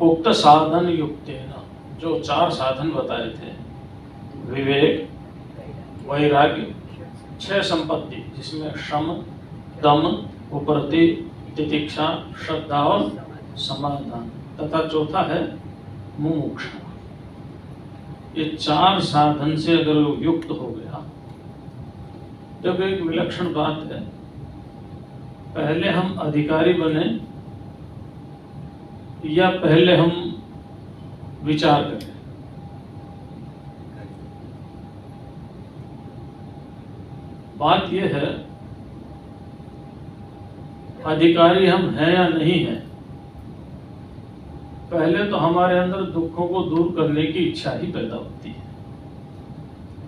उक्त साधन युक्तेन, जो 4 साधन बताए थे, विवेक, वैराग्य, 6 संपत्ति जिसमें शम, दम, उपरति, तितिक्षा, श्रद्धा और समाधान, तथा चौथा है मुमुक्षा। ये 4 साधन से अगर वो युक्त हो गया, जब एक विलक्षण बात है, पहले हम अधिकारी बने या पहले हम विचार करें? बात यह है, अधिकारी हम हैं या नहीं हैं, पहले तो हमारे अंदर दुखों को दूर करने की इच्छा ही पैदा होती है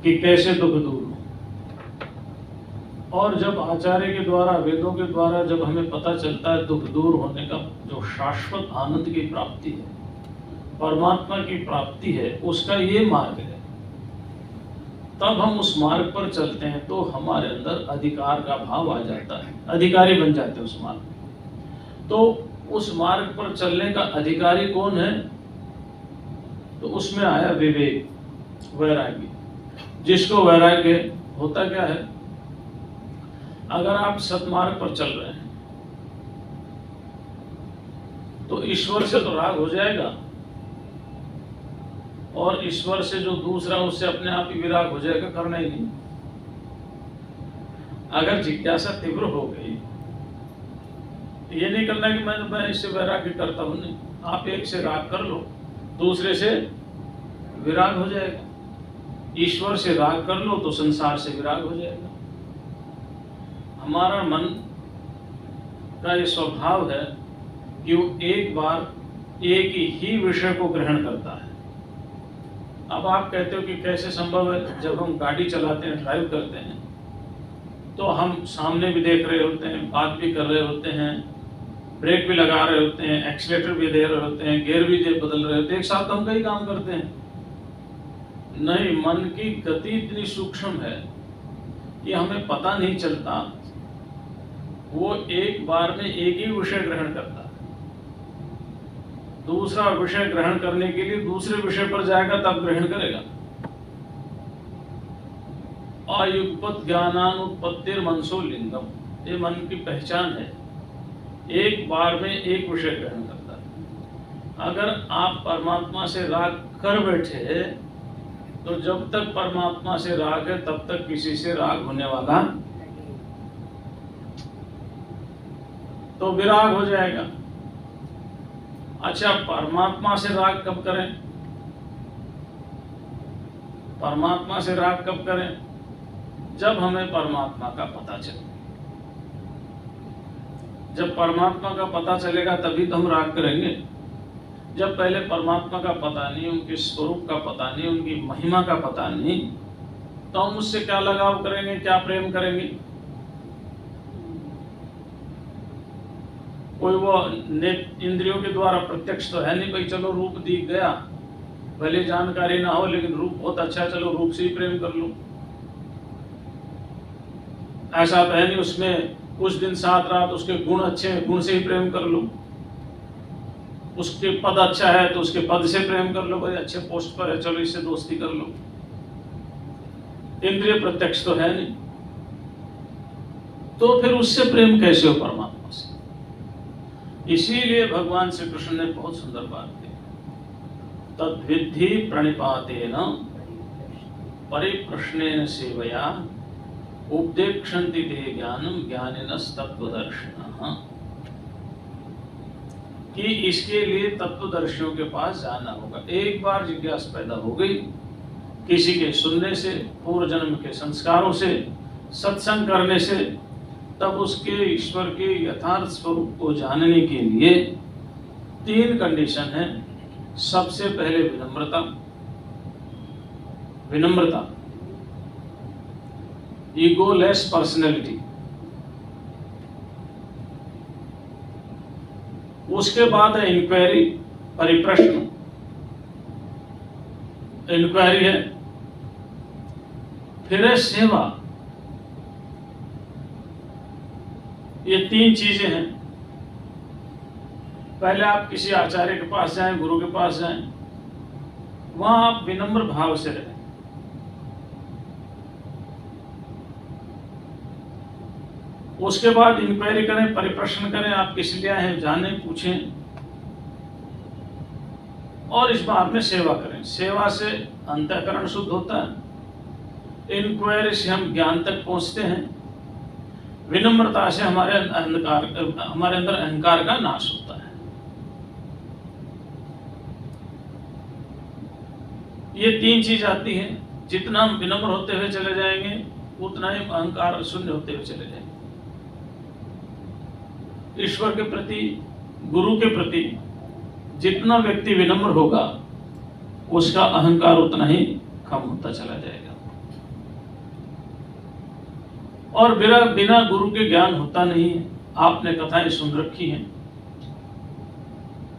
कि कैसे दुख दूर हो। और जब आचार्य के द्वारा, वेदों के द्वारा जब हमें पता चलता है दुख दूर होने का जो शाश्वत आनंद की प्राप्ति है, परमात्मा की प्राप्ति है, उसका ये मार्ग है, तब हम उस मार्ग पर चलते हैं तो हमारे अंदर अधिकार का भाव आ जाता है, अधिकारी बन जाते हैं उस मार्ग में। तो उस मार्ग पर चलने का अधिकारी कौन है? तो उसमें आया विवेक, वैराग्य। जिसको वैराग्य होता क्या है, अगर आप सतमार्ग पर चल रहे हैं तो ईश्वर से तो राग हो जाएगा, और ईश्वर से जो दूसरा उससे अपने आप ही विराग हो जाएगा, करना ही नहीं। अगर जिज्ञासा तीव्र हो गई, ये नहीं करना कि मैं इससे वैराग्य करता हूं, नहीं। आप एक से राग कर लो, दूसरे से विराग हो जाएगा। ईश्वर से राग कर लो तो संसार से विराग हो जाएगा। हमारा मन का ये स्वभाव है कि वो एक बार एक ही विषय को ग्रहण करता है। अब आप कहते हो कि कैसे संभव है? जब हम गाड़ी चलाते हैं, ड्राइव करते हैं, तो हम सामने भी देख रहे होते हैं, बात भी कर रहे होते हैं, ब्रेक भी लगा रहे होते हैं, एक्सीलेटर भी दे रहे होते हैं, गियर भी बदल रहे होते हैं, एक साथ हम कई काम करते हैं। नहीं, मन की गति इतनी सूक्ष्म है कि हमें पता नहीं चलता। वो एक बार में एक ही विषय ग्रहण करता है, दूसरा विषय ग्रहण करने के लिए दूसरे विषय पर जाएगा तब ग्रहण करेगा। अयुगपत ज्ञानानुत्पत्तिर मनसो लिंगम, ये मन की पहचान है, एक बार में एक विषय ग्रहण करता है। अगर आप परमात्मा से राग कर बैठे तो जब तक परमात्मा से राग है तब तक किसी से राग होने वाला, तो विराग हो जाएगा। अच्छा, परमात्मा से राग कब करें? परमात्मा से राग कब करें? जब हमें परमात्मा का पता चले। जब परमात्मा का पता चलेगा तभी तो हम राग करेंगे। जब पहले परमात्मा का पता नहीं, उनके स्वरूप का पता नहीं, उनकी महिमा का पता नहीं, तो हम उससे क्या लगाव करेंगे, क्या प्रेम करेंगे? कोई वो इंद्रियों के द्वारा प्रत्यक्ष तो है नहीं, भाई चलो रूप दिख गया, भले जानकारी ना हो लेकिन रूप बहुत अच्छा, चलो रूप से ही प्रेम कर लो। ऐसा तो है नहीं, उसमें कुछ दिन साथ रात उसके गुण अच्छे हैं, गुण से ही प्रेम कर लो। उसके पद अच्छा है तो उसके पद से प्रेम कर लो, भाई अच्छे पोस्ट पर है, चलो इससे दोस्ती कर लो। इंद्रिय प्रत्यक्ष तो है नहीं, तो फिर उससे प्रेम कैसे हो परमात्मा से? इसीलिए भगवान श्री कृष्ण ने बहुत सुंदर बात की, तद्विद्धि प्रणिपातेन परिप्रश्नेन सेवया उपदेक्षन्ति ते ज्ञानम ज्ञानिनस्तत्त्वदर्शिनः, कि इसके लिए तत्वदर्शियों के पास जाना होगा। एक बार जिज्ञासा पैदा हो गई किसी के सुनने से, पूर्व जन्म के संस्कारों से, सत्संग करने से, तब उसके ईश्वर के यथार्थ स्वरूप को जानने के लिए 3 कंडीशन है। सबसे पहले विनम्रता, विनम्रता, ईगोलेस पर्सनैलिटी। उसके बाद है इंक्वायरी, परिप्रश्न, इंक्वायरी है। फिर है सेवा। ये 3 चीजें हैं। पहले आप किसी आचार्य के पास जाएं, गुरु के पास जाएं, वहां आप विनम्र भाव से रहें। उसके बाद इंक्वायरी करें, परिप्रश्न करें, आप किस लिए आए हैं जानें, पूछें, और इस बात में सेवा करें। सेवा से अंतःकरण शुद्ध होता है, इंक्वायरी से हम ज्ञान तक पहुंचते हैं, विनम्रता से हमारे अंदर अहंकार का नाश होता है। ये तीन चीज आती है। जितना हम विनम्र होते हुए चले जाएंगे उतना ही अहंकार शून्य होते हुए चले जाएंगे। ईश्वर के प्रति, गुरु के प्रति जितना व्यक्ति विनम्र होगा उसका अहंकार उतना ही कम होता चला जाएगा। और बिना गुरु के ज्ञान होता नहीं है। आपने कथाएं सुन रखी हैं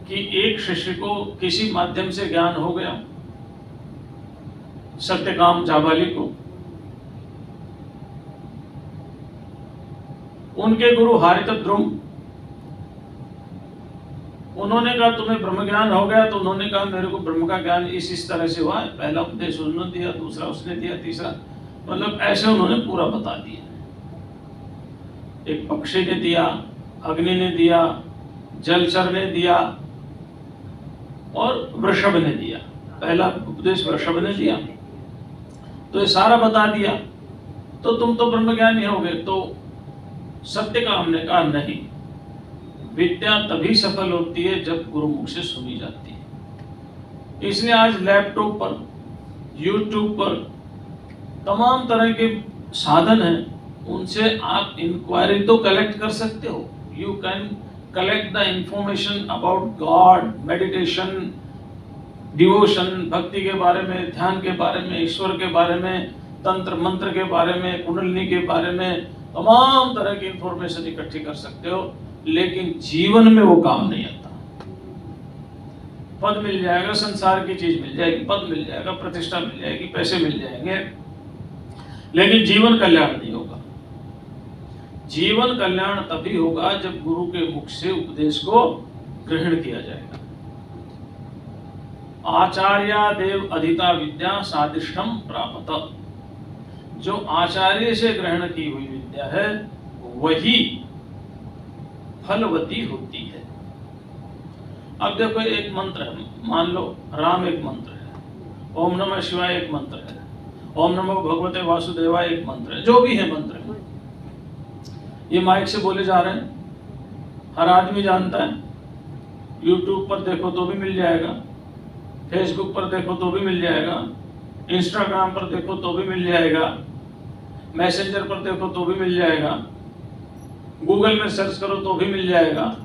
कि एक शिष्य को किसी माध्यम से ज्ञान हो गया, सत्यकाम जाबाली को। उनके गुरु हरितद्रुम, उन्होंने कहा तुम्हें ब्रह्म ज्ञान हो गया, तो उन्होंने कहा मेरे को ब्रह्म का ज्ञान इस तरह से हुआ है। पहला उपदेश उन्होंने दिया, दूसरा उसने दिया, तीसरा, मतलब ऐसे उन्होंने पूरा बता दिया। एक पक्षी ने दिया, अग्नि ने दिया, जलचर ने दिया और वृषभ ने दिया। पहला उपदेश वृषभ ने दिया, तो ये सारा बता दिया, तो तुम तो ब्रह्मज्ञानी हो गए। तो सत्यकाम ने कहा नहीं, विद्या तभी सफल होती है जब गुरु मुख से सुनी जाती है। इसलिए आज लैपटॉप पर, यूट्यूब पर तमाम तरह के साधन हैं, उनसे आप इंक्वायरी तो कलेक्ट कर सकते हो। You can collect the information about God, meditation, devotion, भक्ति के बारे में, ध्यान के बारे में, ईश्वर के बारे में, तंत्र मंत्र के बारे में, कुंडलिनी के बारे में, तमाम तरह की इंफॉर्मेशन इकट्ठी कर सकते हो। लेकिन जीवन में वो काम नहीं आता। पद मिल जाएगा, संसार की चीज मिल जाएगी, पद मिल जाएगा, प्रतिष्ठा मिल जाएगी, पैसे मिल जाएंगे, लेकिन जीवन कल्याण नहीं होगा। जीवन कल्याण तभी होगा जब गुरु के मुख से उपदेश को ग्रहण किया जाएगा। आचार्या देव अधिता विद्या साधिष्ठम प्राप्त। जो आचार्य से ग्रहण की हुई विद्या है वही फलवती होती है। अब देखो, एक मंत्र है, मान लो राम एक मंत्र है, ओम नमः शिवाय एक मंत्र है, ओम नमो भगवते वासुदेवाय एक मंत्र है, जो भी है मंत्र है, ये माइक से बोले जा रहे हैं, हर आदमी जानता है। यूट्यूब पर देखो तो भी मिल जाएगा, फेसबुक पर देखो तो भी मिल जाएगा, इंस्टाग्राम पर देखो तो भी मिल जाएगा, मैसेंजर पर देखो तो भी मिल जाएगा, गूगल में सर्च करो तो भी मिल जाएगा।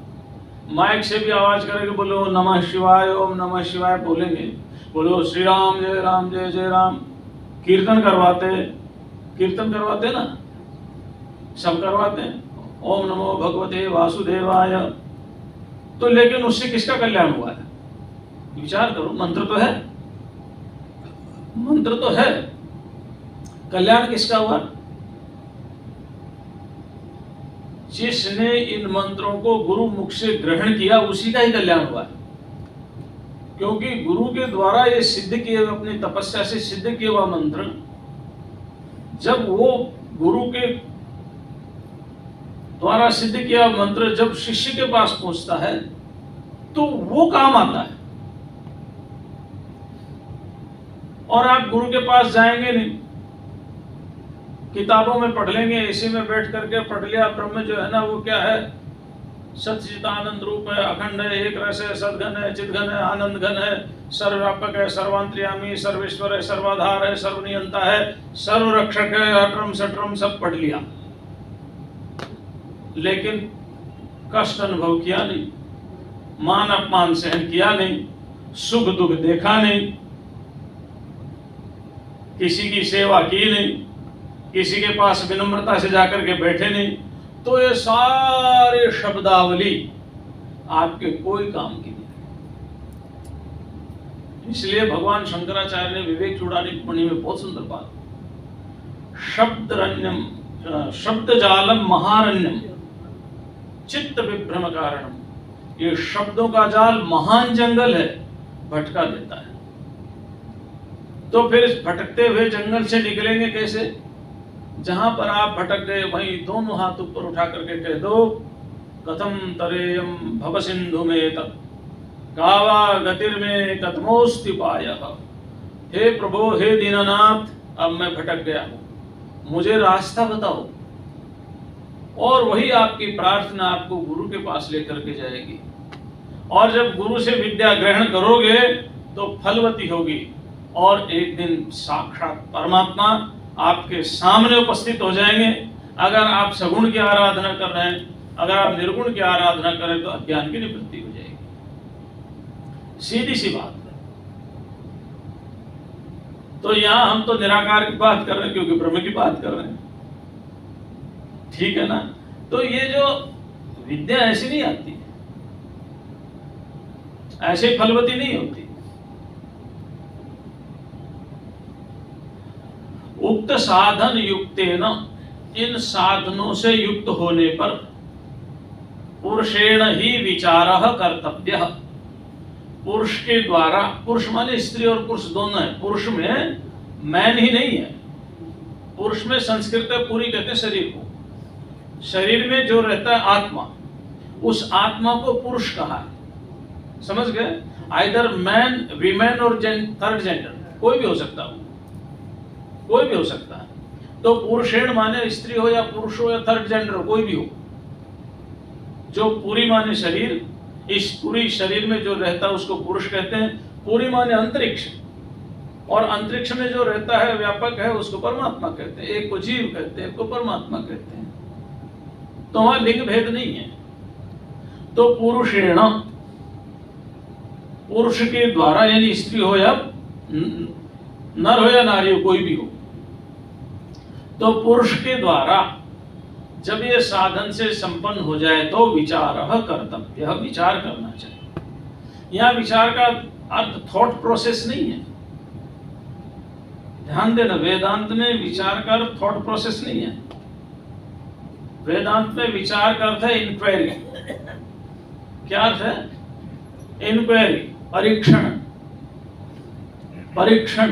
माइक से भी आवाज करके बोलो नमः शिवाय, ओम नमः शिवाय बोलेंगे, बोलो श्री राम जय जय राम। कीर्तन करवाते ना, सब करवाते हैं, ओम नमो भगवते वासुदेवाय। तो लेकिन उससे किसका कल्याण हुआ है? विचार करो, मंत्र तो है, कल्याण किसका हुआ? जिसने इन मंत्रों को गुरु मुख से ग्रहण किया उसी का ही कल्याण हुआ है। क्योंकि गुरु के द्वारा ये सिद्ध किए, अपनी तपस्या से सिद्ध किया हुआ मंत्र, जब वो गुरु के द्वारा सिद्ध किया मंत्र जब शिष्य के पास पहुंचता है तो वो काम आता है। और आप गुरु के पास जाएंगे नहीं, किताबों में पढ़ लेंगे, इसी में बैठ करके पढ़ लिया, ब्रह्म जो है ना वो क्या है, सच्चित आनंद रूप है, अखंड है, एक रस है, सदघन है, चिदघन है, आनंद घन है, सर्वव्यापक है, सर्वांतर्यामी, सर्वेश्वर है, सर्वाधार है, सर्वनियंता है, सर्वरक्षक है, अटरम सटरम सब पढ़ लिया, लेकिन कष्ट अनुभव किया नहीं, मान अपमान सहन किया नहीं, सुख दुख देखा नहीं, किसी की सेवा की नहीं, किसी के पास विनम्रता से जाकर के बैठे नहीं, तो ये सारे शब्दावली आपके कोई काम की नहीं। इसलिए भगवान शंकराचार्य ने विवेक चूड़ानी टिप्पणी में बहुत सुंदर बात, शब्दरण्यम शब्द जालम महारण्यम चित्त विभ्रम कारणम ये शब्दों का जाल महान जंगल है, भटका देता है। तो फिर इस भटकते हुए जंगल से निकलेंगे कैसे? जहां पर आप भटक गए वहीं दोनों हाथ ऊपर उठा करके कह दो, कथम तरेयम भव सिंधु में तत् कावा गतिर्मे कथमोस्ति पायः। हे प्रभु, हे दीननाथ, अब मैं भटक गया हूं, मुझे रास्ता बताओ। और वही आपकी प्रार्थना आपको गुरु के पास लेकर के जाएगी। और जब गुरु से विद्या ग्रहण करोगे तो फलवती होगी, और एक दिन साक्षात परमात्मा आपके सामने उपस्थित हो जाएंगे। अगर आप सगुण की आराधना कर रहे हैं, अगर आप निर्गुण की आराधना करें तो अज्ञान की निवृत्ति हो जाएगी। सीधी सी बात है। तो यहां हम तो निराकार की बात कर रहे हैं क्योंकि ब्रह्म की बात कर रहे हैं, ठीक है ना। तो ये जो विद्या ऐसी नहीं आती, ऐसे फलवती नहीं होती। उक्त साधन युक्तेन, इन साधनों से युक्त होने पर पुरुषेण ही विचारः कर्तव्यः, पुरुष के द्वारा, पुरुष माने स्त्री और पुरुष दोनों है, पुरुष में मैन ही नहीं है, पुरुष में संस्कृत में पूरी कहते हैं शरीर को, शरीर में जो रहता है आत्मा, उस आत्मा को पुरुष कहा है, समझ गए। आइदर मैन, वीमेन और थर्ड जेंडर, कोई भी हो सकता है, कोई भी हो सकता है। तो पुरुषेण माने स्त्री हो या पुरुष हो या थर्ड जेंडर हो, कोई भी हो। जो पूरी माने शरीर, इस पूरी शरीर में जो रहता है उसको पुरुष कहते हैं। पूरी माने अंतरिक्ष, और अंतरिक्ष में जो रहता है व्यापक है उसको परमात्मा कहते हैं। एक को जीव कहते हैं, एक को परमात्मा कहते हैं। तो वहां लिंग भेद नहीं है। तो पुरुषेण, पुरुष के द्वारा, यानी स्त्री हो या नर हो या नारी हो, कोई भी हो, तो पुरुष के द्वारा जब ये साधन से संपन्न हो जाए तो विचारः कर्तव्यः, विचार करना चाहिए। यहां विचार का अर्थ थॉट प्रोसेस नहीं है, ध्यान देना। वेदांत में विचार का अर्थ थॉट प्रोसेस नहीं है। वेदांत में विचार का अर्थ है इंक्वायरी। क्या अर्थ है? इंक्वायरी, परीक्षण, परीक्षण,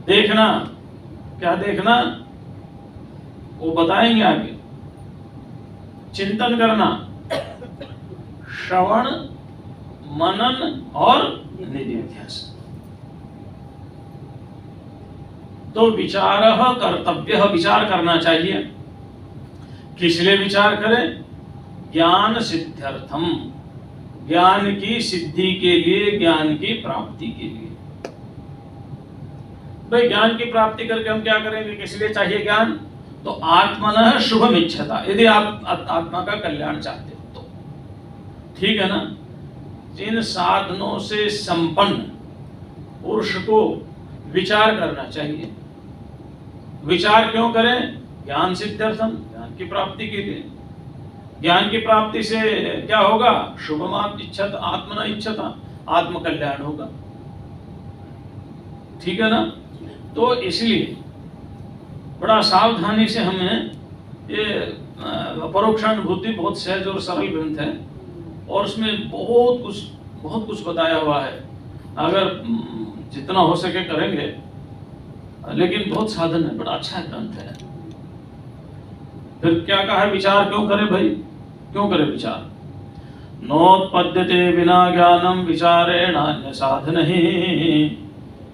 देखना। क्या देखना? वो बताएंगे आगे। चिंतन करना, श्रवण, मनन और निधिध्यास। तो विचारः कर्तव्यः, विचार करना चाहिए। किस लिए विचार करें? ज्ञान सिद्ध्यर्थम, ज्ञान की सिद्धि के लिए, ज्ञान की प्राप्ति के लिए। भाई ज्ञान की प्राप्ति करके हम क्या करेंगे? किस लिए चाहिए ज्ञान? तो आत्मनः शुभम इच्छता, यदि आप आत्मा का कल्याण चाहते हो तो, ठीक है ना। जिन साधनों से संपन्न पुरुष को विचार करना चाहिए। विचार क्यों करें? ज्ञान सिद्ध्यर्थम, ज्ञान की प्राप्ति के लिए। ज्ञान की प्राप्ति से क्या होगा? शुभम इच्छत, आत्मना इच्छता, आत्म कल्याण होगा, ठीक है ना। तो इसलिए बड़ा सावधानी से हमें, ये परोक्षानुभूति बहुत सहज और सरल ग्रंथ है, और उसमें बहुत कुछ बताया हुआ है। अगर जितना हो सके करेंगे, लेकिन बहुत साधन है, बड़ा अच्छा ग्रंथ है। फिर क्या कहा है? विचार क्यों करें भाई? क्यों करें विचार? नोत्पद्यते विना ज्ञानम विचारेण अन्य साधन ही,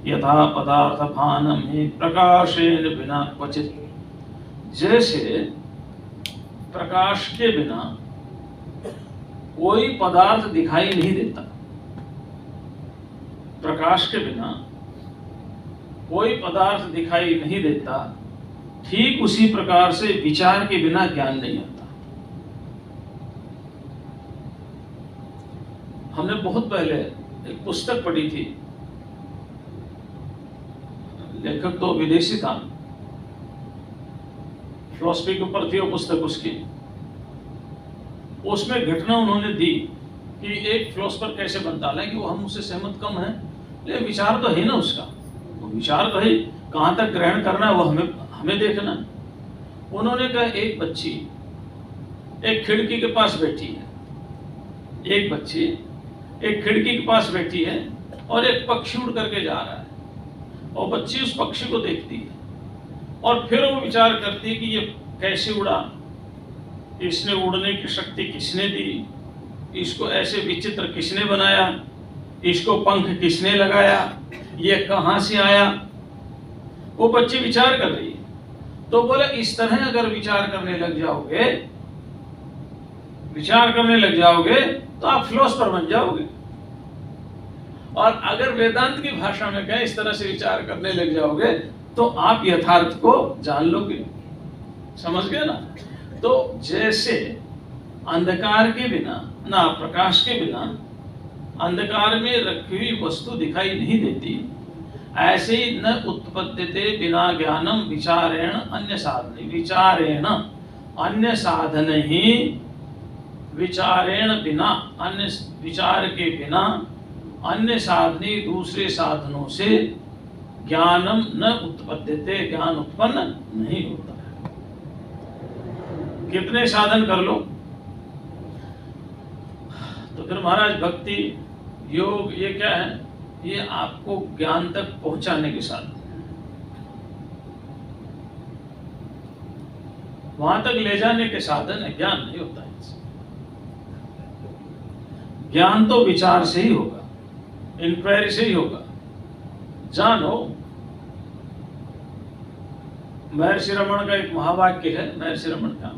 यथा पदार्थ भानम ही प्रकाशेन बिना क्वचित। जैसे प्रकाश के बिना कोई पदार्थ दिखाई नहीं देता, प्रकाश के बिना कोई पदार्थ दिखाई नहीं देता, ठीक उसी प्रकार से विचार के बिना ज्ञान नहीं आता। हमने बहुत पहले एक पुस्तक पढ़ी थी, लेखक तो विदेशी था, फिलॉसफी के ऊपर थी वो पुस्तक उसकी। उसमें घटना उन्होंने दी कि एक फिलोसफर कैसे बनता है, कि वो हम उससे सहमत कम है, लेकिन विचार तो है ना उसका, वो विचार तो है, कहाँ तक ग्रहण करना है वो हमें देखना। उन्होंने कहा एक बच्ची एक खिड़की के पास बैठी है, एक बच्ची एक खिड़की के पास बैठी है और एक पक्षी उड़ करके जा रहा है, और बच्ची उस पक्षी को देखती है और फिर वो विचार करती है कि ये कैसे उड़ा, इसने उड़ने की शक्ति किसने दी, इसको ऐसे विचित्र किसने बनाया, इसको पंख किसने लगाया, ये कहां से आया। वो बच्ची विचार कर रही है। तो बोले इस तरह अगर विचार करने लग जाओगे तो आप फिलोसफर बन जाओगे। और अगर वेदांत की भाषा में कहें इस तरह से विचार करने लग जाओगे तो आप यथार्थ को जान लोगे। समझ गए ना? तो जैसे अंधकार के बिना ना प्रकाश के बिना अंधकार में रखी हुई वस्तु दिखाई नहीं देती, ऐसे ही न उत्पद्यते बिना ज्ञानम विचारेण अन्य साधन। विचारेण अन्य साधन ही, विचारेण बिना अन्य विचार के बिना अन्य साधनी दूसरे साधनों से ज्ञानम न उत्पद्यते, ज्ञान उत्पन्न नहीं होता है। कितने साधन कर लो तो फिर महाराज भक्ति योग ये क्या है? ये आपको ज्ञान तक पहुंचाने के साधन, वहां तक ले जाने के साधन है, ज्ञान नहीं होता है। ज्ञान तो विचार से ही होगा, इंक्वायरी से ही होगा। जानो, महर्षि रमण का एक महावाक्य है, महर्षि रमण का,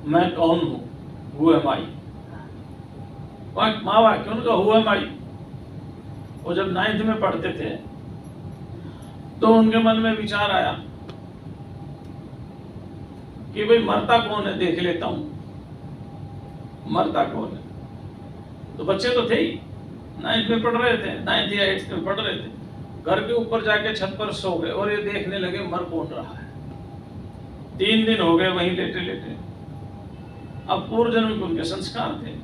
मैं कौन हूं, हु एम आई। महावाक्य उनका हु एम आई। वो जब 9th में पढ़ते थे तो उनके मन में विचार आया कि भाई मरता कौन है, देख लेता हूं, मरता कौन है। तो बच्चे तो थे ही, 9th में पढ़ रहे थे, 9th या 8th में पढ़ रहे थे। घर के ऊपर जाके छत पर सो गए और ये देखने लगे मर कौन रहा है। 3 दिन हो गए वहीं लेटे लेटे। अब पूर्व जन्म के उनके संस्कार थे।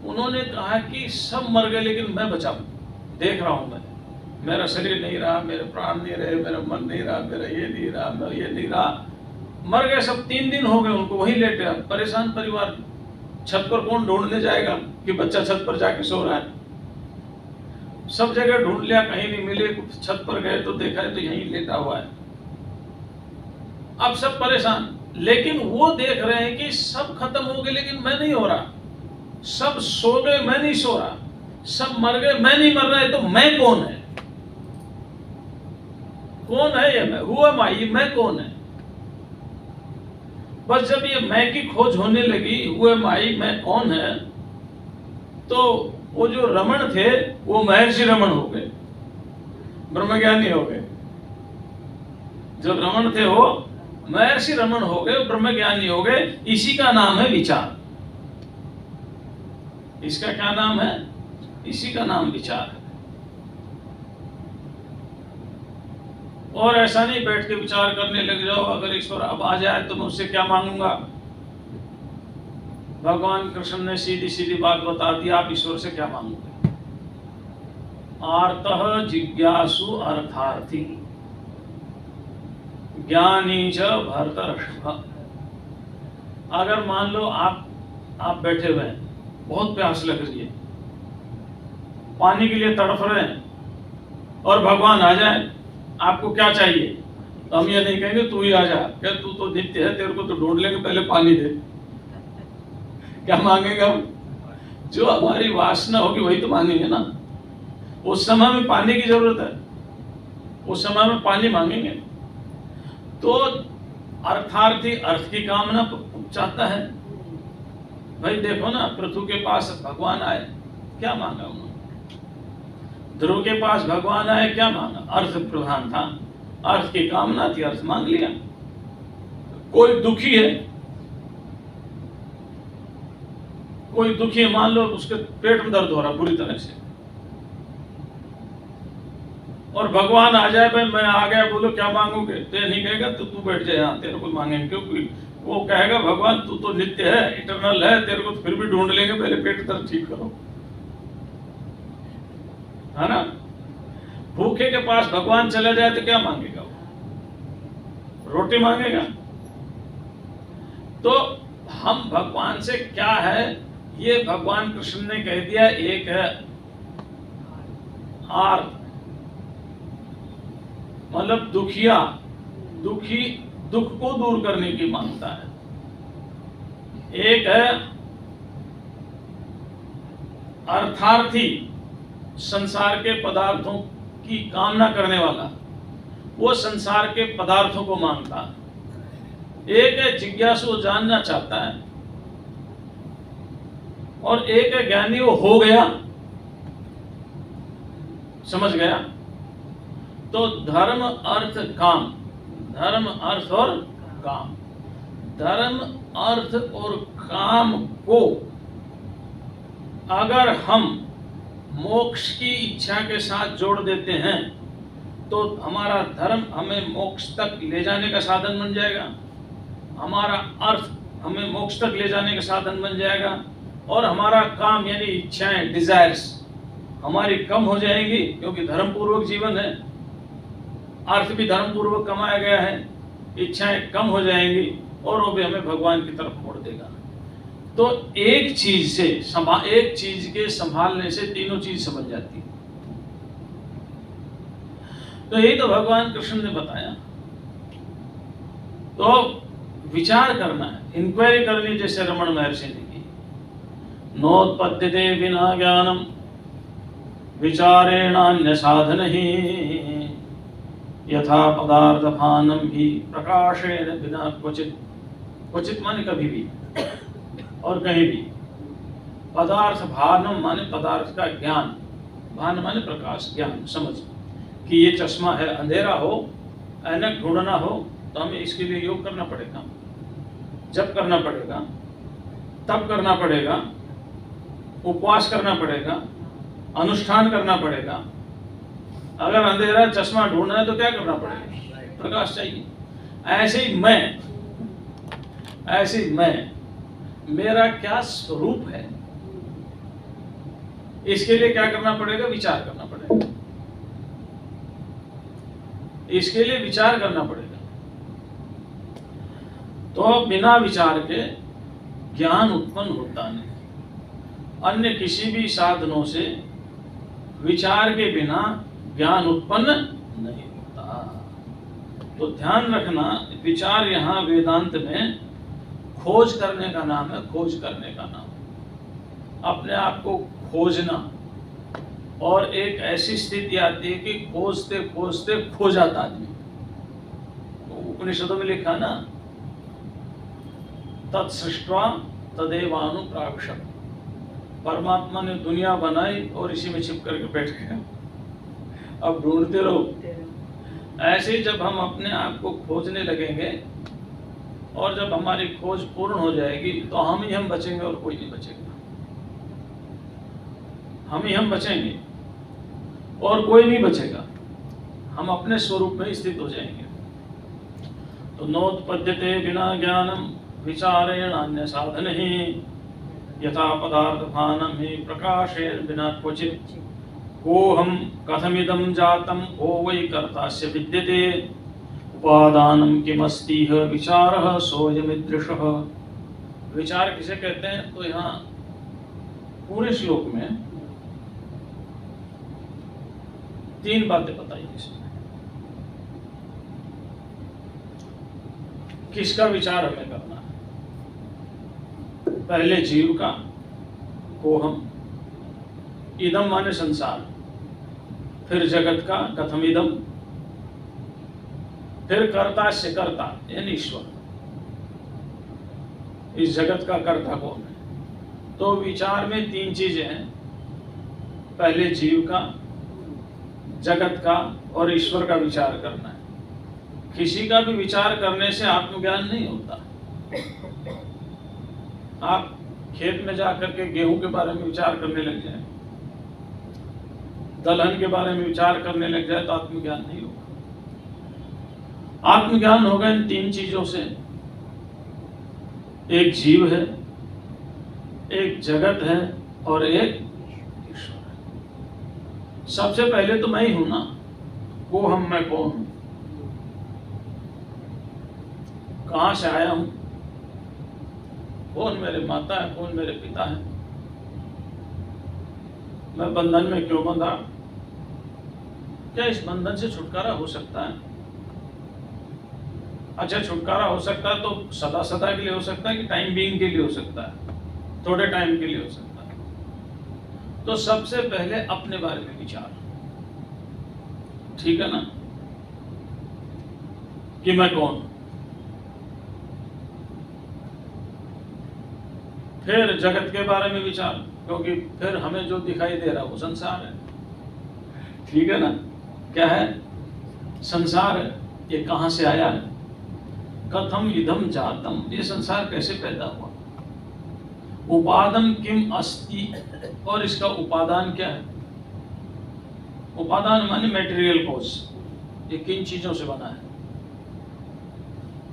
उन्होंने कहा कि सब मर गए लेकिन मैं बचा हूं, देख रहा हूं। मैं, मेरा शरीर नहीं रहा, मेरे प्राण नहीं रहे, मेरा मन नहीं रहा, मेरा ये नहीं रहा, मैं ये नहीं रहा, मर गए सब। 3 दिन हो गए उनको वहीं लेटे। परेशान परिवार, छत पर कौन ढूंढने जाएगा कि बच्चा छत पर जाके सो रहा है। सब जगह ढूंढ लिया, कहीं नहीं मिले। छत पर गए तो देखा है तो यहीं लेटा हुआ है। अब सब परेशान, लेकिन वो देख रहे हैं कि सब खत्म हो गए लेकिन मैं नहीं हो रहा, सब सो गए मैं नहीं सो रहा, सब मर गए मैं नहीं मर रहा है। तो मैं कौन है? कौन है ये मैं? हु एम आई, मैं कौन है? बस जब ये मैं की खोज होने लगी, हु एम आई, मैं कौन है, तो वो जो रमण थे वो महर्षि रमण हो गए, ब्रह्मज्ञानी हो गए। जो रमण थे वो महर्षि रमण हो गए, ब्रह्मज्ञानी हो गए। इसी का नाम है विचार। इसका क्या नाम है? इसी का नाम विचार है। और ऐसा नहीं बैठ के विचार करने लग जाओ अगर ईश्वर अब आ जाए तो मैं उससे क्या मांगूंगा। भगवान कृष्ण ने सीधी सीधी बात बता दी, आप ईश्वर से क्या मांगोगे? आर्तः जिज्ञासु अर्थार्थी ज्ञानी च भरतर्षभ। अगर मान लो आप बैठे हुए हैं, बहुत प्यास लग रही है, पानी के लिए तड़फ रहे हैं, और भगवान आ जाए, आपको क्या चाहिए? तो हम ये नहीं कहेंगे तू ही आ जा, क्या तू तो नित्य है, तेरे को तो ढूंढ लेंगे, पहले पानी दे। क्या मांगेगा? जो हमारी वासना होगी वही तो मांगेंगे ना। उस समय में पानी की जरूरत है, उस समय में पानी मांगेंगे। तो अर्थार्थी अर्थ की कामना चाहता है। भाई देखो ना, पृथु के पास भगवान आए, क्या मांगा उन्होंने? ध्रुव के पास भगवान आए, क्या मांगा? अर्थ प्रधान था, अर्थ की कामना थी, अर्थ मांग लिया। कोई दुखी है, कोई दुखी है, मान लो उसके पेट में दर्द हो रहा बुरी तरह से, और भगवान आ जाए, भाई मैं आ गया, बोलो क्या मांगोगे? तो ये नहीं कहेगा तो तू बैठ जाए यहाँ, तेरे को मांगेंगे। क्योंकि वो कहेगा भगवान तू तो नित्य है, इटरनल है, तेरे को फिर भी ढूंढ लेंगे, पहले पेट दर्द ठीक करो, है ना। भूखे के पास भगवान चला जाए तो क्या मांगेगा? वो रोटी मांगेगा। तो हम भगवान से क्या है ये भगवान कृष्ण ने कह दिया। एक है आर्त, मतलब दुखिया, दुखी, दुख को दूर करने की मांगता है। एक है अर्थार्थी, संसार के पदार्थों की कामना करने वाला, वो संसार के पदार्थों को मांगता है। एक है जिज्ञासु, जानना चाहता है, और एक है ज्ञानी, वो हो गया, समझ गया। तो धर्म अर्थ काम, धर्म अर्थ और काम, धर्म अर्थ और काम को अगर हम मोक्ष की इच्छा के साथ जोड़ देते हैं तो हमारा धर्म हमें मोक्ष तक ले जाने का साधन बन जाएगा, हमारा अर्थ हमें मोक्ष तक ले जाने का साधन बन जाएगा, और हमारा काम यानी इच्छाएं, डिजायर्स हमारी कम हो जाएंगी, क्योंकि धर्म पूर्वक जीवन है, अर्थ भी धर्म पूर्वक कमाया गया है, इच्छाएं कम हो जाएंगी, और वो भी हमें भगवान की तरफ मोड़ देगा। तो एक चीज से एक चीज के संभालने से तीनों चीज समझ जाती है। तो यही तो भगवान कृष्ण ने बताया। तो विचार करना है, इंक्वायरी करनी, जैसे रमण महर्षि ने की। नोत्पद्यते विना ज्ञानम विचारेणान्य साधन ही, यथा पदार्थ भानम ही प्रकाशेन बिना क्वचित। क्वचित माने कभी भी और कहीं भी। पदार्थ भानम माने पदार्थ का ज्ञान, भान माने प्रकाश, ज्ञान, समझ कि ये चश्मा है, अंधेरा हो, ऐनक ढूंढना हो तो हमें इसके लिए योग करना पड़ेगा, जप करना पड़ेगा, तप करना पड़ेगा, उपवास करना पड़ेगा, अनुष्ठान करना पड़ेगा। अगर अंधेरा चश्मा ढूंढना है तो क्या करना पड़ेगा? प्रकाश चाहिए। ऐसे ही मैं मेरा क्या स्वरूप है, इसके लिए क्या करना पड़ेगा? विचार करना पड़ेगा, इसके लिए विचार करना पड़ेगा। तो बिना विचार के ज्ञान उत्पन्न होता नहीं। अन्य किसी भी साधनों से विचार के बिना ज्ञान उत्पन्न नहीं होता। तो ध्यान रखना, विचार यहाँ वेदांत में खोज करने का नाम है, खोज करने का नाम, अपने आप को खोजना। और एक ऐसी स्थिति आती है कि खोजते खोजते खो जाता आदमी। तो उपनिषदों में लिखा ना, तत्सृष्ट्वा तदेवानुप्राविशत्, परमात्मा ने दुनिया बनाई और इसी में छिप करके बैठ गया, अब ढूंढते रहो। ऐसे ही जब हम अपने आप को खोजने लगेंगे और जब हमारी खोज पूर्ण हो जाएगी तो हम बचेंगे और कोई नहीं बचेगा। हम बचेंगे और कोई नहीं बचेगा, हम अपने स्वरूप में स्थित हो जाएंगे। तो नोत्पद्यते बिना ज्ञानम विचारेण अन्य साधन ही, यथा पदार्थ भानम ही प्रकाशेन बिना क्वचित। कोहम कथमिदं जातम को वै कर्तास्य विद्यते, उपादानम किमस्ति विचारः सोऽयमिदृशः। विचार किसे कहते हैं? तो यहाँ पूरे श्लोक में 3 बातें बताई इसमें। किसका विचार हमें करना है? पहले जीव का, कोहम, इदम माने संसार, फिर जगत का, कथमिदम, फिर कर्ता से कर्ता यानी ईश्वर, इस जगत का कर्ता कौन है? तो विचार में 3 चीजें हैं, पहले जीव का, जगत का और ईश्वर का विचार करना है। किसी का भी विचार करने से आत्मज्ञान नहीं होता। आप खेत में जाकर के गेहूं के बारे में विचार करने लग जाए, दलहन के बारे में विचार करने लग जाए तो आत्मज्ञान नहीं होगा। आत्मज्ञान होगा इन 3 चीजों से, एक जीव है, एक जगत है और एक ईश्वर है। सबसे पहले तो मैं ही हूं ना, को हम, मैं कौन हूं, कहां से आया हूं, कौन मेरे माता है, कौन मेरे पिता है, मैं बंधन में क्यों बंधा? क्या इस बंधन से छुटकारा हो सकता है? अच्छा, छुटकारा हो सकता है तो सदा सदा के लिए हो सकता है कि टाइम बीइंग के लिए हो सकता है? थोड़े टाइम के लिए हो सकता है। तो सबसे पहले अपने बारे में विचार, ठीक है ना, कि मैं कौन। फिर जगत के बारे में विचार, क्योंकि फिर हमें जो दिखाई दे रहा है वो संसार है, ठीक है ना। क्या है? संसार है। ये कहां से आया है? कथम इदम जातम, ये संसार कैसे पैदा हुआ? उपादान किम अस्ति, और इसका उपादान क्या है? उपादान माने मटेरियल कॉज, ये किन चीजों से बना है?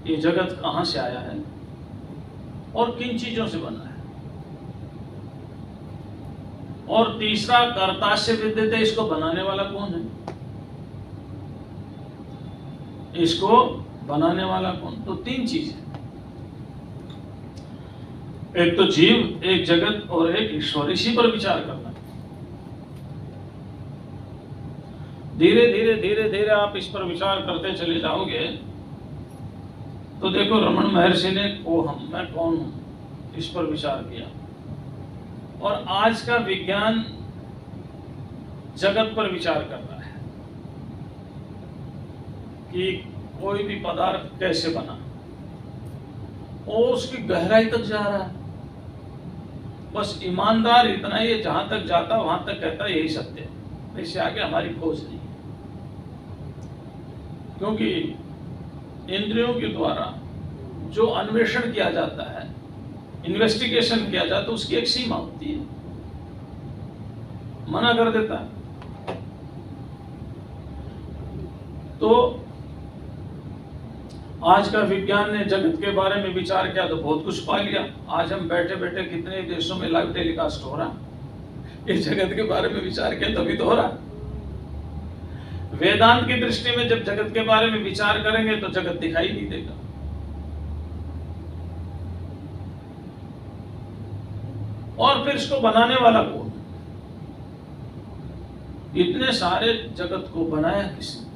ये जगत कहां से आया है और किन चीजों से बना है? और तीसरा, कर्ता से विद्यते, इसको बनाने वाला कौन है? इसको बनाने वाला कौन? तो तीन चीज है, एक तो जीव, एक जगत और एक ईश्वर। इसी पर विचार करना। धीरे धीरे धीरे धीरे आप इस पर विचार करते चले जाओगे तो देखो, रमन महर्षि ने ओहम, मैं कौन हूं, इस पर विचार किया। और आज का विज्ञान जगत पर विचार कर रहा है कि कोई भी पदार्थ कैसे बना, और उसकी गहराई तक जा रहा है। बस ईमानदार इतना ही है, जहां तक जाता वहां तक कहता यही सत्य है, इससे आगे हमारी खोज नहीं है। क्योंकि इंद्रियों के द्वारा जो अन्वेषण किया जाता है, इन्वेस्टिगेशन किया जाता है, उसकी एक सीमा होती है, मना कर देता है। तो आज का विज्ञान ने जगत के बारे में विचार किया तो बहुत कुछ पा लिया। आज हम बैठे बैठे कितने देशों में लाइव टेलीकास्ट हो रहा, इस जगत के बारे में विचार किया तभी तो हो रहा। वेदांत की दृष्टि में जब जगत के बारे में विचार करेंगे तो जगत दिखाई नहीं देगा। और फिर इसको बनाने वाला कौन? इतने सारे जगत को बनाया किसने?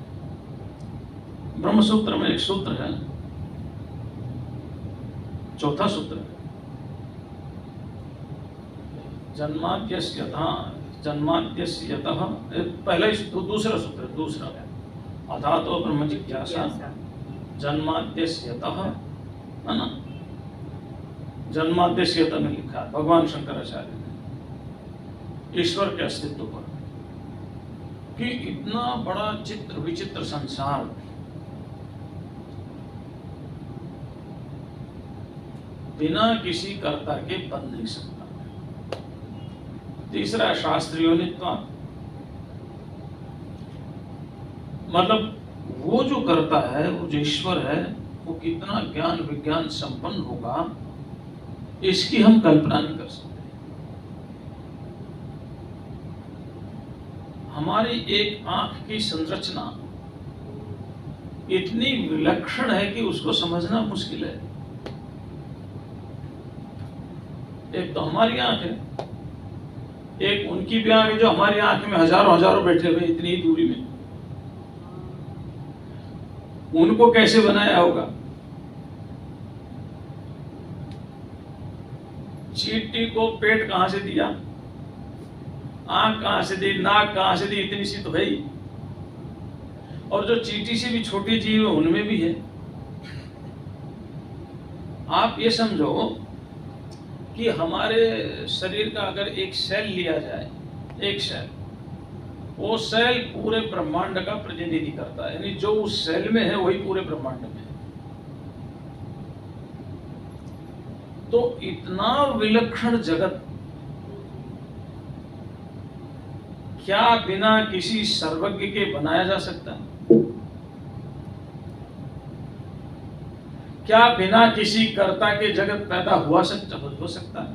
ब्रह्मसूत्र में एक सूत्र है, चौथा सूत्र है, जन्माद्यस्य यतः, पहला दूसरा सूत्र, दूसरा है अथातो ब्रह्म जिज्ञासा जन्माद्यस्य यतः, है ना। जन्माद्यस्य यतः में लिखा है भगवान शंकराचार्य ने ईश्वर के अस्तित्व पर, कि इतना बड़ा चित्र विचित्र संसार बिना किसी कर्ता के बन नहीं सकता। तीसरा, शास्त्रीयोनित्व, मतलब वो जो करता है, वो जो ईश्वर है, वो कितना ज्ञान विज्ञान संपन्न होगा, इसकी हम कल्पना नहीं कर सकते। हमारी एक आंख की संरचना इतनी विलक्षण है कि उसको समझना मुश्किल है। एक तो हमारी आंख है, एक उनकी भी आंख है, जो हमारी आंख में हजारों हजारों बैठे हुए इतनी ही दूरी में। उनको कैसे बनाया होगा? चींटी को पेट कहां से दिया, आंख कहां से दी, नाक कहां से दी, इतनी सी तो है ही। और जो चींटी से भी छोटी जीव है उनमें भी है। आप ये समझो कि हमारे शरीर का अगर एक सेल लिया जाए, एक सेल, वो सेल पूरे ब्रह्मांड का प्रतिनिधि करता है, यानी जो उस सेल में है वही पूरे ब्रह्मांड में है। तो इतना विलक्षण जगत क्या बिना किसी सर्वज्ञ के बनाया जा सकता है? क्या बिना किसी कर्ता के जगत पैदा हो सकता है?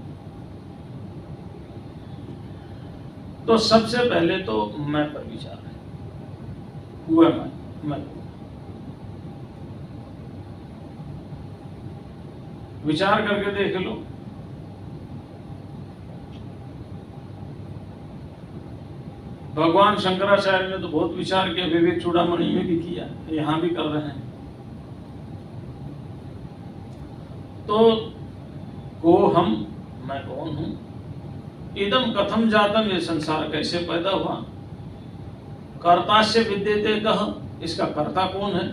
तो सबसे पहले तो मैं पर विचार है, हुआ मैं विचार करके देख लो। भगवान शंकराचार्य ने तो बहुत विचार किया, विवेक चूड़ामणि में भी किया, यहाँ भी कर रहे हैं। तो को हम, मैं कौन हूं, इदम कथम जातम, ये संसार कैसे पैदा हुआ, कर्तास्य विद्यते कह, इसका कर्ता कौन है,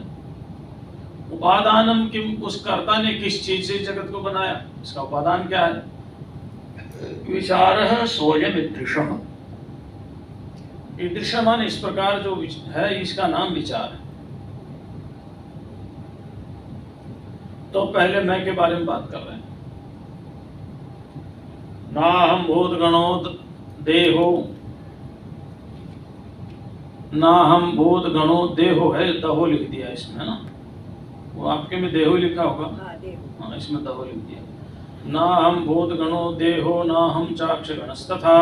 उपादानम किम, उस कर्ता ने किस चीज से जगत को बनाया, इसका उपादान क्या है, विचारः सोऽयम् ईदृशः, ईदृश मान इस प्रकार जो है, इसका नाम विचार है। तो पहले मैं के बारे में बात कर रहे हैं। नाहं भूतगणो देहो, नाहं भूतगणो देहो है, दहो लिख दिया इसमें ना, वो आपके में देहो लिखा होगा, हाँ इसमें दहो लिख दिया। नाहं भूतगणो देहो नाहं चाक्षगणस्तथा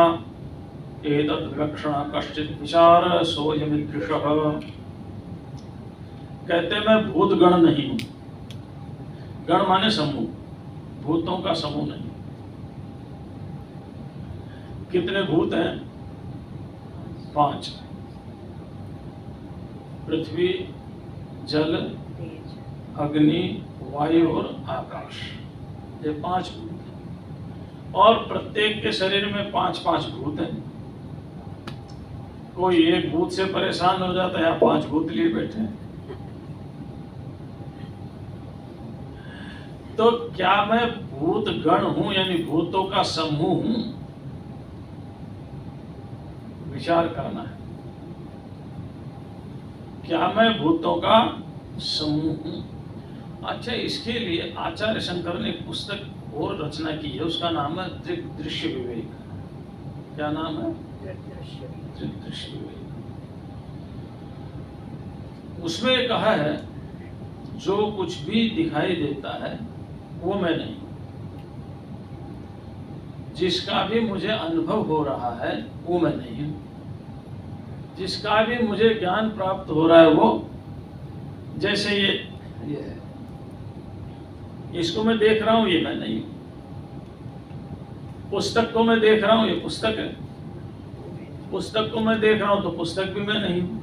एतद् लक्षणः कश्चित् विचारः सोऽयम् ईदृशः। कहते मैं भूतगण नहीं हूं, गण माने समूह, भूतों का समूह नहीं। कितने भूत हैं, 5, पृथ्वी, जल, अग्नि, वायु और आकाश, ये 5 भूत हैं। और प्रत्येक के शरीर में 5-5 भूत हैं। कोई एक भूत से परेशान हो जाता है, यहाँ 5 भूत लिए बैठे हैं। तो क्या मैं भूत गण हूं, यानी भूतों का समूह हूं, विचार करना है। क्या मैं भूतों का समूह हूं? अच्छा, इसके लिए आचार्य शंकर ने एक पुस्तक और रचना की है, उसका नाम है दृश्य विवेक। क्या नाम है? दृश्य विवेक। उसमें कहा है जो कुछ भी दिखाई देता है वो मैं नहीं, जिसका भी मुझे अनुभव हो रहा है वो मैं नहीं हूं, जिसका भी मुझे ज्ञान प्राप्त हो रहा है वो, जैसे ये है, इसको मैं देख रहा हूं ये मैं नहीं हूं, पुस्तक को मैं देख रहा हूं ये पुस्तक है, पुस्तक को मैं देख रहा हूं तो पुस्तक भी मैं नहीं हूं,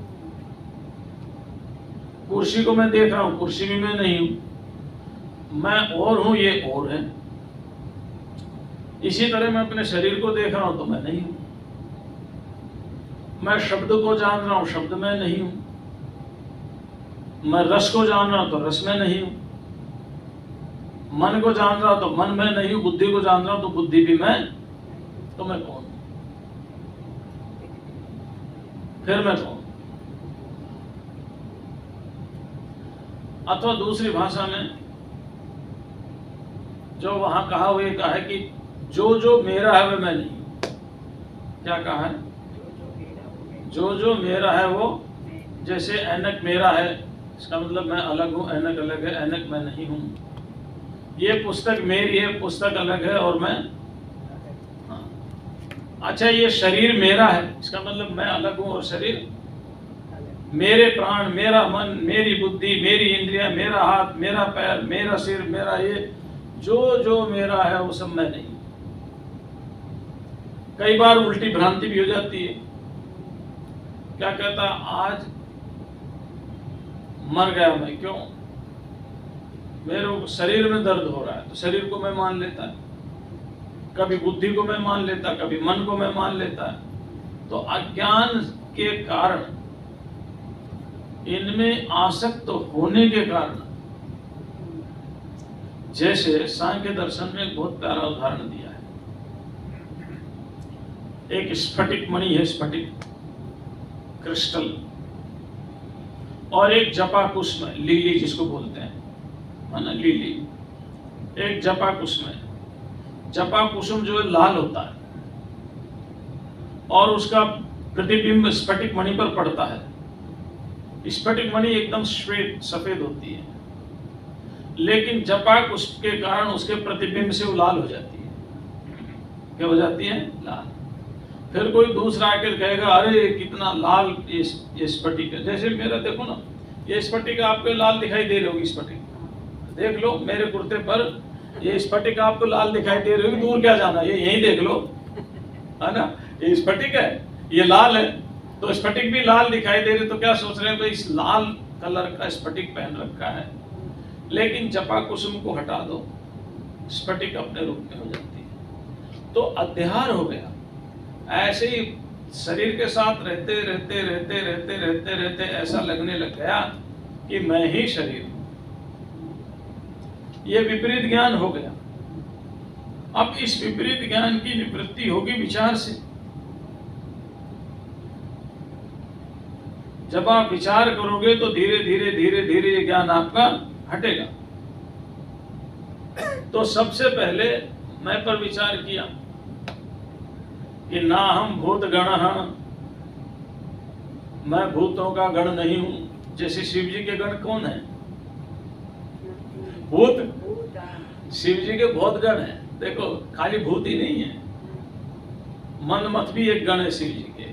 कुर्सी को मैं देख रहा हूं कुर्सी भी मैं नहीं हूं, मैं और हूं ये और है। इसी तरह मैं अपने शरीर को देख रहा हूं तो मैं नहीं हूं, मैं शब्द को जान रहा हूं शब्द में नहीं हूं, मैं रस को जान रहा हूं तो रस में नहीं हूं, मन को जान रहा हूं तो मन में नहीं हूं, बुद्धि को जान रहा हूं तो बुद्धि भी मैं, तो मैं कौन? फिर मैं कौन? अथवा दूसरी भाषा में जो वहां कहा हुआ कहा है कि जो जो मेरा है वह मैं नहीं हूं। क्या कहा है? जो जो मेरा है वो, जैसे ऐनक मेरा है, इसका मतलब मैं अलग हूं, ऐनक अलग है, ऐनक मैं नहीं हूं। ये पुस्तक मेरी है, पुस्तक अलग है और मैं, हाँ। अच्छा, ये शरीर मेरा है, इसका मतलब मैं अलग हूं और शरीर, मेरे प्राण, मेरा मन, मेरी बुद्धि, मेरी इंद्रिया, मेरा हाथ, मेरा पैर, मेरा सिर, मेरा ये, जो जो मेरा है वो सब मैं नहीं। कई बार उल्टी भ्रांति भी हो जाती है। क्या कहता, आज मर गया मैं, क्यों? मेरे शरीर में दर्द हो रहा है, तो शरीर को मैं मान लेता है, कभी बुद्धि को मैं मान लेता, कभी मन को मैं मान लेता है। तो अज्ञान के कारण, इनमें आसक्त होने के कारण, जैसे सांख्य दर्शन में एक बहुत प्यारा उदाहरण दिया है। एक स्फटिक मणि है, स्फटिक क्रिस्टल, और एक जपा कुसुम, लीली जिसको बोलते हैं, है ना, लीली। एक जपा कुसुम है। जपा कुसुम जो है लाल होता है और उसका प्रतिबिंब स्फटिक मणि पर पड़ता है। स्फटिक मणि एकदम श्वेत सफेद होती है, लेकिन जपाक उसके कारण उसके प्रतिबिंब से वो लाल हो जाती है। क्या हो जाती है? लाल। फिर कोई दूसरा आकर कहेगा, अरे कितना लाल ये स्फटिक है। जैसे मेरा देखो ना, ये स्फटिक आपको लाल दिखाई दे रही होगी, स्फटिक देख लो मेरे कुर्ते पर, ये स्फटिक आपको लाल दिखाई दे रही होगी, दूर क्या जाना, ये यहीं देख लो, है ना, ये स्फटिक है, ये लाल है। तो स्फटिक भी लाल दिखाई दे रही, तो क्या सोच रहे हैं भाई इस लाल कलर का स्फटिक पहन रखा है, लेकिन जपा कुसुम को हटा दो, स्फटिक अपने रूप में हो जाती है। तो अध्यार हो गया। ऐसे ही शरीर के साथ रहते रहते रहते रहते रहते रहते ऐसा लगने लग गया कि मैं ही शरीर हूं। यह विपरीत ज्ञान हो गया। अब इस विपरीत ज्ञान की निवृत्ति होगी विचार से। जब आप विचार करोगे तो धीरे धीरे धीरे धीरे ये ज्ञान आपका हटेगा। तो सबसे पहले मैं पर विचार किया कि ना हम भूत गण, मैं भूतों का गण नहीं हूं। जैसे शिव जी के गण कौन है? भूत। शिव जी के बहुत गण है। देखो खाली भूत ही नहीं है, मनमथ भी एक गण है शिव जी के,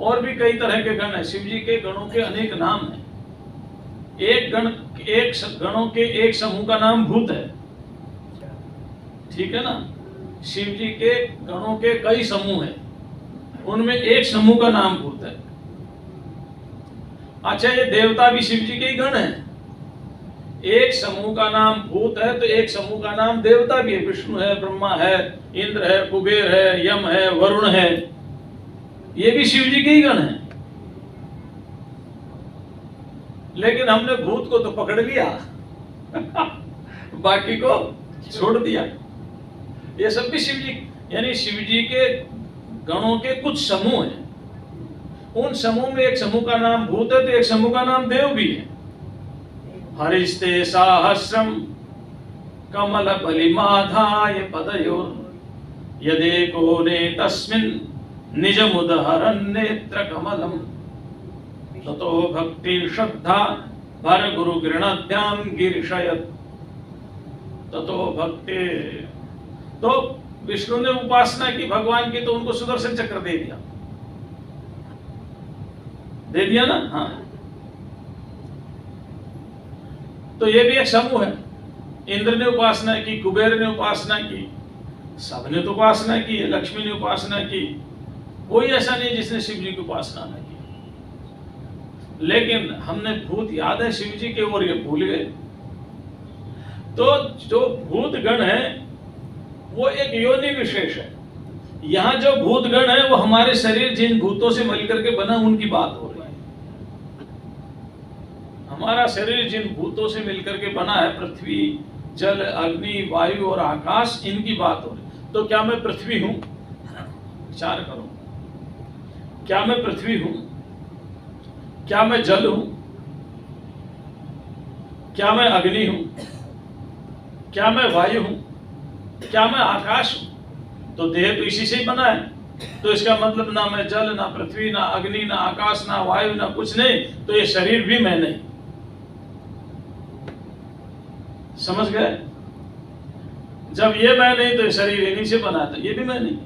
और भी कई तरह के गण है। शिव जी के गणों के अनेक नाम हैं। एक गणों के एक समूह का नाम भूत है, ठीक है ना। शिव जी के गणों के कई समूह हैं, उनमें एक समूह का नाम भूत है। अच्छा, ये देवता भी शिव जी के ही गण हैं। एक समूह का नाम भूत है तो एक समूह का नाम देवता भी है। विष्णु है, ब्रह्मा है, इंद्र है, कुबेर है, यम है, वरुण है, ये भी शिव जी के ही गण हैं। लेकिन हमने भूत को तो पकड़ लिया बाकी को छोड़ दिया। ये सब भी शिव जी, यानी शिव जी के गणों के कुछ समूह हैं। उन समूह में एक समूह का नाम भूत है तो एक समूह का नाम देव भी है। हरिस्ते साहस्रम कमल बलिमाधाय पदयोर यदेको ने तस्मिन् निजमुदहरन् नेत्र कमलम ततो भक्ति श्रद्धा भर गुरु गृणध्यान गिरिशयत्। ततो भक्ति, तो विष्णु ने उपासना की भगवान की, तो उनको सुदर्शन चक्र दे दिया ना। हाँ, तो ये भी एक समूह है। इंद्र ने उपासना की, कुबेर ने उपासना की, सबने तो उपासना की, लक्ष्मी ने उपासना की। कोई ऐसा नहीं जिसने शिव जी की उपासना न की। लेकिन हमने भूत याद है शिव जी के और ये भूल गए। तो जो भूत गण है वो एक योनि विशेष है। यहां जो भूत गण है वो हमारे शरीर जिन भूतों से मिलकर के बना उनकी बात हो रही है। हमारा शरीर जिन भूतों से मिलकर के बना है, पृथ्वी, जल, अग्नि, वायु और आकाश, इनकी बात हो रही। तो क्या मैं पृथ्वी हूं? विचार करो, क्या मैं पृथ्वी हूं? क्या मैं जल हूं? क्या मैं अग्नि हूं? क्या मैं वायु हूं? क्या मैं आकाश हूं? तो देह तो इसी से ही बना है। तो इसका मतलब ना मैं जल, ना पृथ्वी, ना अग्नि, ना आकाश, ना वायु, ना कुछ नहीं। तो ये शरीर भी मैं नहीं। समझ गए? जब ये मैं नहीं तो ये शरीर इन्हीं से बना था, ये भी मैं नहीं।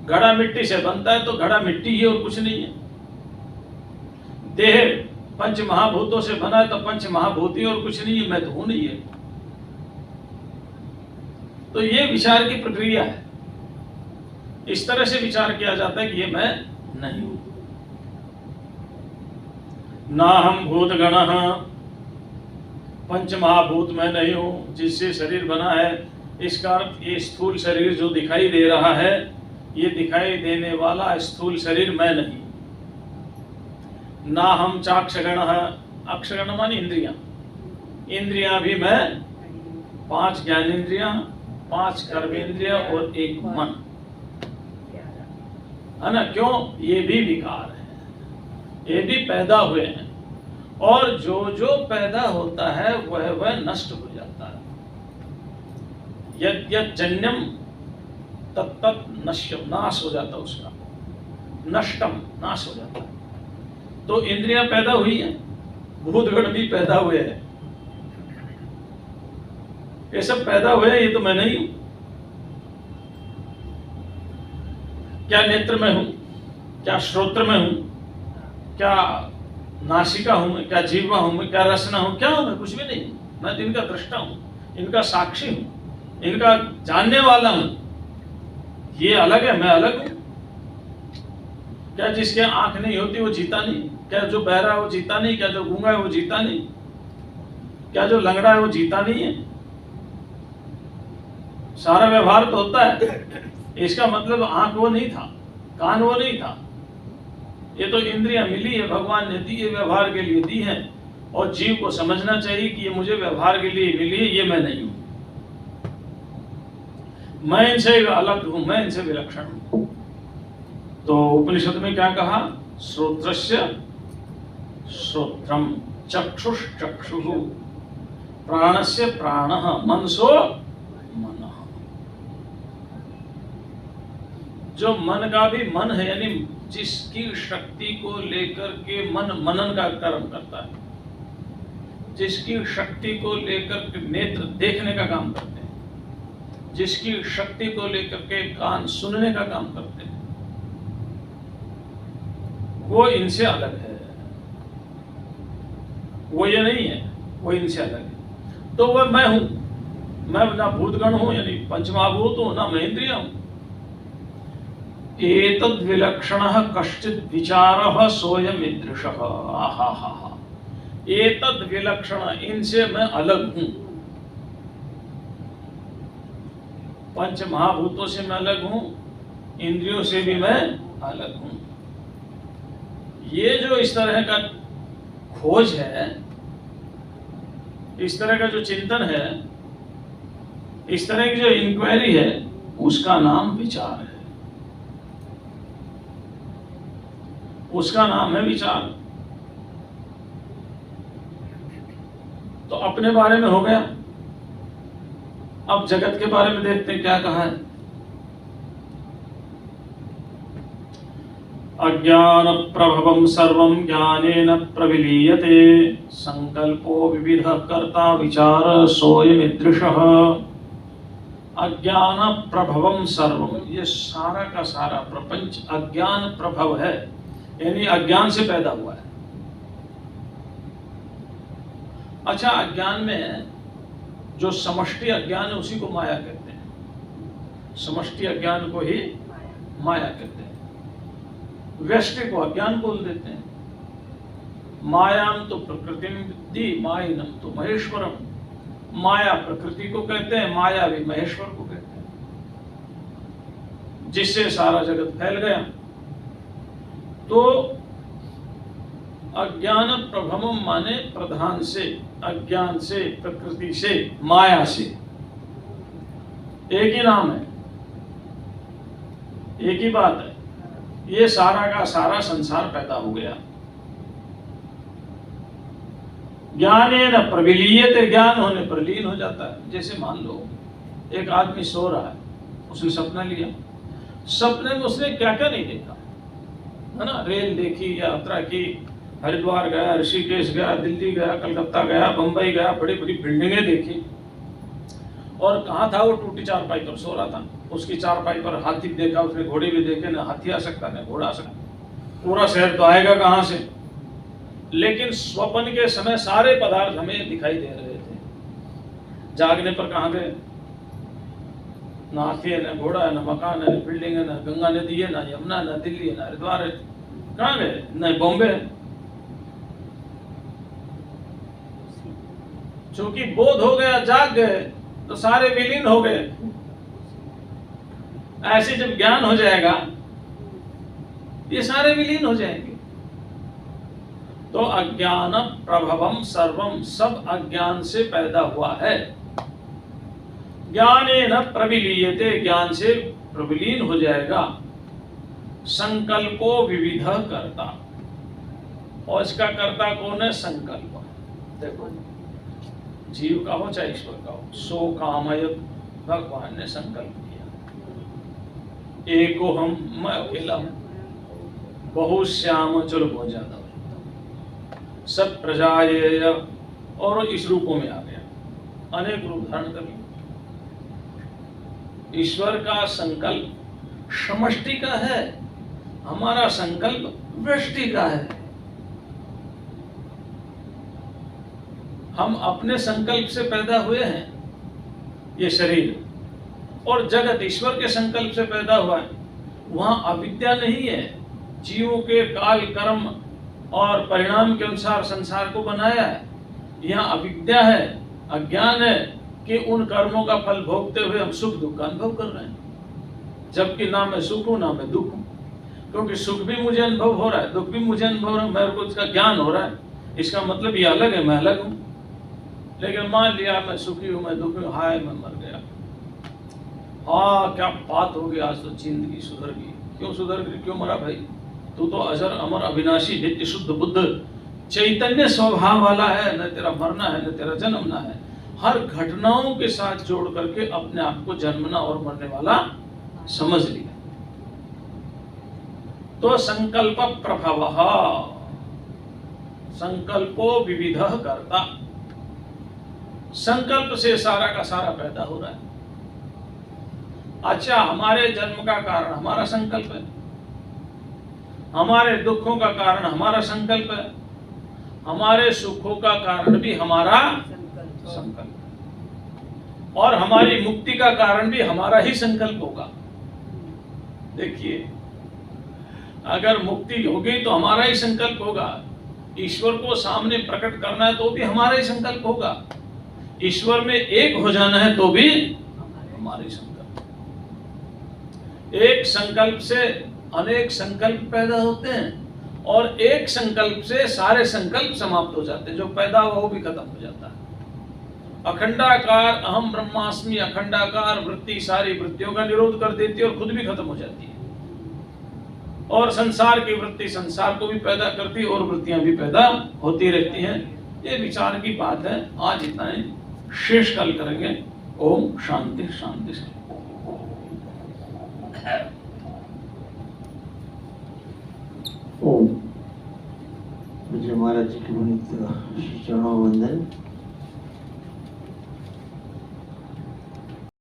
घड़ा मिट्टी से बनता है तो घड़ा मिट्टी ही और कुछ नहीं है। देह पंच महाभूतों से बना है तो पंच महाभूति और कुछ नहीं है, मैं तो हूं नहीं है। तो ये विचार की प्रक्रिया है। इस तरह से विचार किया जाता है कि ये मैं नहीं हूं। ना हम भूत गणः, पंच महाभूत मैं नहीं हूं जिससे शरीर बना है। इसका अर्थ ये स्थूल शरीर जो दिखाई दे रहा है, ये दिखाई देने वाला स्थूल शरीर मैं नहीं। ना हम चाक्षगणः, अक्षगण मानी इंद्रियां, इंद्रियां भी मैं, 5 ज्ञानेंद्रियां, 5 कर्मेंद्रियां और 1 मन, है ना। क्यों? ये भी विकार है, ये भी पैदा हुए हैं। और जो जो पैदा होता है वह नष्ट हो जाता है। यद् यद् जन्यम तत्तत् नश्यम, नाश हो जाता है उसका, नष्टम, नाश हो जाता है। तो इंद्रियां पैदा हुई हैं, भूतगण भी पैदा हुए हैं, ये सब पैदा हुए हैं, ये तो मैं नहीं हूं। क्या नेत्र में हूं? क्या श्रोत्र में हूं? क्या नासिका हूं मैं? क्या जीवा हूं मैं? क्या रसना हूं? क्या हूं मैं? कुछ भी नहीं। मैं तो इनका दृष्टा हूं, इनका साक्षी हूं, इनका जानने वाला हूं। ये अलग है, मैं अलग हूं। क्या जिसके आंख नहीं होती वो जीता नहीं? क्या जो बहरा है वो जीता नहीं? क्या जो गूंगा है वो जीता नहीं? क्या जो लंगड़ा है वो जीता नहीं है? सारा व्यवहार तो होता है। इसका मतलब आंख वो नहीं था, कान वो नहीं था, ये तो इंद्रियां मिली है, भगवान ने दी है, व्यवहार के लिए दी है। और जीव को समझना चाहिए कि ये मुझे व्यवहार के लिए मिली है, ये मैं नहीं हूं, मैं इनसे अलग हूं, मैं इनसे विलक्षण हूं। तो उपनिषद में क्या कहा? श्रोत्रस्य श्रोत्रम, चक्षुश्चक्षुः, प्राणस्य प्राणः, मनसो मनः। जो मन का भी मन है, यानी जिसकी शक्ति को लेकर के मन मनन का कर्म करता है, जिसकी शक्ति को लेकर के नेत्र देखने का काम करते हैं, जिसकी शक्ति को लेकर के कान सुनने का काम करते हैं, वो इनसे अलग है। वो ये नहीं है, वो इनसे अलग है। तो वह मैं हूं, मैं ना भूतगण हूं यानी पंचमहाभूत हूं, ना मैं इंद्रिय हूं। एतद् विलक्षणः कश्चित् विचारः सोऽयम् ईदृशः। आहा, एतद् विलक्षण, इनसे मैं अलग हूं। पंच महाभूतों से मैं अलग हूं, इंद्रियों से भी मैं अलग हूं। ये जो इस तरह का खोज है, इस तरह का जो चिंतन है, इस तरह की जो इंक्वायरी है, उसका नाम विचार है, उसका नाम है विचार। तो अपने बारे में हो गया। अब जगत के बारे में देखते हैं क्या कहा है। अज्ञान प्रभवम सर्वं ज्ञानेन प्रविलीयते, संकल्पो विविधः कर्ता विचार सोऽयमीदृशः। अज्ञान प्रभवम सर्वम, ये सारा का सारा प्रपंच अज्ञान प्रभव है, यानी अज्ञान से पैदा हुआ है। अच्छा, अज्ञान में जो समष्टि अज्ञान है उसी को माया कहते हैं, समष्टि अज्ञान को ही माया कहते हैं। व्यष्टि को अज्ञान बोल देते हैं। मायाम तो प्रकृतिम विद्धि मायिनम तो महेश्वरम, माया प्रकृति को कहते हैं, माया भी महेश्वर को कहते हैं, जिससे सारा जगत फैल गया। तो अज्ञान प्रभवम माने प्रधान से, अज्ञान से, प्रकृति से, माया से, एक ही नाम है, एक ही बात है। ये सारा का सारा संसार पैदा हो गया। ज्ञानेन प्रविलीयते, ज्ञान होने पर लीन हो जाता है। जैसे मान लो एक आदमी सो रहा है, उसने सपना लिया, सपने में उसने क्या क्या नहीं देखा है ना, रेल देखी, यात्रा की, हरिद्वार गया, ऋषिकेश गया, दिल्ली गया, कलकत्ता गया, बंबई गया, बड़ी बड़ी बिल्डिंगें देखी। और कहाँ था वो? टूटी चारपाई पर सो रहा था। उसकी चारपाई पर हाथी देखा, उसने घोड़े भी देखे, ना हाथी आ सकता ना घोड़ा आ सकता, पूरा शहर तो आएगा कहाँ से। लेकिन स्वप्न के समय सारे पदार्थ हमें दिखाई दे रहे थे, जागने पर कहाँ गए? ना हाथी है, ना घोड़ा है, ना मकान है, ना बिल्डिंग है, ना गंगा नदी है, ना यमुना, ना दिल्ली है, ना हरिद्वार है, कहाँ गए? न बॉम्बे है। चूंकि बोध हो गया, जाग गए, तो सारे विलीन हो गए। ऐसे जब ज्ञान हो जाएगा, ये सारे विलीन हो जाएंगे। तो अज्ञान प्रभवम सर्वम, सब अज्ञान से पैदा हुआ है। ज्ञानेन प्रविलीयते, ज्ञान से प्रविलीन हो जाएगा। संकल्पो विविध कर्ता, और इसका कर्ता कौन है? संकल्प। देखो, जीव का हो चाहे ईश्वर का हो, सो कामयत, भगवान ने संकल्प किया। एको हम, मैं अकेला हूं, बहु श्याम, चलो बहुत ज्यादा हो, सब प्रजाएय, और इस रूपों में आ गया, अनेक रूप धारण कर लिया। ईश्वर का संकल्प समष्टि का है, हमारा संकल्प व्यष्टि का है। हम अपने संकल्प से पैदा हुए हैं, ये शरीर, और जगत ईश्वर के संकल्प से पैदा हुआ है। वहां अविद्या नहीं है, जीवों के काल कर्म और परिणाम के अनुसार संसार को बनाया है। यहाँ अविद्या है, अज्ञान है कि उन कर्मों का फल भोगते हुए हम सुख दुख का अनुभव कर रहे हैं, जबकि ना मैं सुख हूं ना मैं दुख हूं। क्योंकि सुख भी मुझे अनुभव हो रहा है, दुख भी मुझे अनुभव हो रहा है, मेरे को इसका ज्ञान हो रहा है। इसका मतलब ये अलग है, मैं अलग हूं। लेकिन मान लिया मैं सुखी हूं, मैं दुखी हूं, हाय मैं मर गया, हाँ क्या बात हो गई, आज तो जिंदगी सुधर गई। क्यों सुधर गई, क्यों मरा भाई? तू तो अजर अमर अविनाशी नित्य शुद्ध बुद्ध चैतन्य स्वभाव वाला है, न तेरा मरना है न तेरा जन्मना है। हर घटनाओं के साथ जोड़ करके अपने आप को जन्मना और मरने वाला समझ लिया। तो संकल्प प्रभवः, संकल्पो विविधः कर्ता। संकल्प से सारा का सारा पैदा हो रहा है। अच्छा, हमारे जन्म का कारण हमारा संकल्प है, हमारे दुखों का कारण हमारा संकल्प है, हमारे सुखों का कारण भी हमारा संकल्प है, और हमारी मुक्ति का कारण भी हमारा ही संकल्प होगा। देखिए, अगर मुक्ति होगी तो हमारा ही संकल्प होगा, ईश्वर को सामने प्रकट करना है तो भी हमारा ही संकल्प होगा, ईश्वर में एक हो जाना है तो भी हमारा ही संकल्प। एक संकल्प से अनेक संकल्प पैदा होते हैं और एक संकल्प से सारे संकल्प समाप्त हो जाते हैं। जो पैदा हुआ वो भी खत्म हो जाता है। अखंडाकार अहम ब्रह्मास्मि, अखंडाकार वृत्ति सारी वृत्तियों का निरोध कर देती है और खुद भी खत्म हो जाती है। और संसार की वृत्ति संसार को भी पैदा करती है और वृत्तियां भी पैदा होती रहती हैं। ये विचार की बात है। आज इतना ही, शेष कल करेंगे। ओम शांति शांति शांति। ओम। मुझे महाराज जी की पुनीत चरणों वंदन।